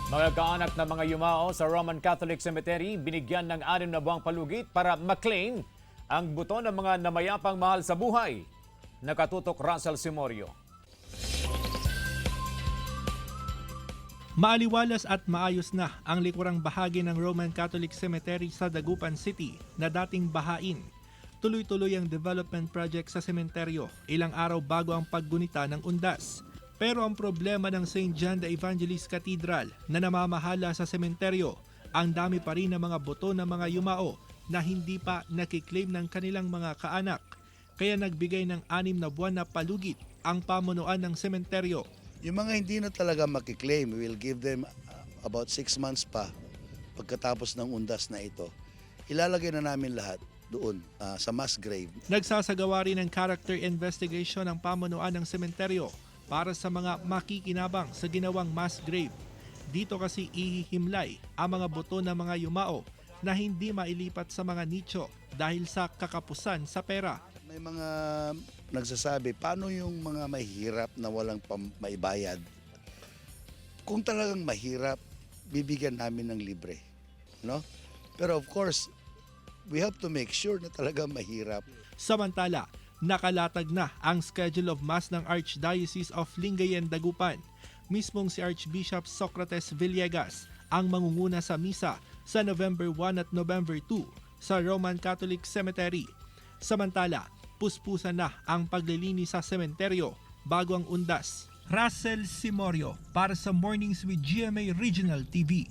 Mga kaanak na mga yumao sa Roman Catholic Cemetery binigyan ng 6 na buwang palugit para maklaim ang buto ng mga namayapang mahal sa buhay. Nakatutok Russell Simorio. Maaliwalas at maayos na ang likurang bahagi ng Roman Catholic Cemetery sa Dagupan City na dating bahain. Tuloy-tuloy ang development project sa sementeryo ilang araw bago ang paggunita ng undas. Pero ang problema ng St. John the Evangelist Cathedral na namamahala sa sementeryo, ang dami pa rin ng mga buto ng mga yumao na hindi pa nakiklaim ng kanilang mga kaanak. Kaya nagbigay ng 6 na buwan na palugit ang pamunuan ng sementeryo. Yung mga hindi na talaga makiklaim, we will give them about 6 months pa pagkatapos ng undas na ito. Ilalagay na namin lahat doon sa mass grave. Nagsasagawa rin ng character investigation ang pamunuan ng sementeryo para sa mga makikinabang sa ginawang mass grave. Dito kasi ihihimlay ang mga buto ng mga yumao na hindi mailipat sa mga nicho dahil sa kakapusan sa pera. May mga nagsasabi, paano yung mga mahirap na walang maibayad? Kung talagang mahirap, bibigyan namin ng libre. No? Pero of course, we have to make sure na talagang mahirap. Samantala, nakalatag na ang schedule of mass ng Archdiocese of Lingayen Dagupan. Mismong si Archbishop Socrates Villegas ang mangunguna sa misa sa November 1 at November 2 sa Roman Catholic Cemetery. Samantala, puspusan na ang paglilinis sa sementeryo bago ang undas. Russell Simorio para sa Mornings with GMA Regional TV.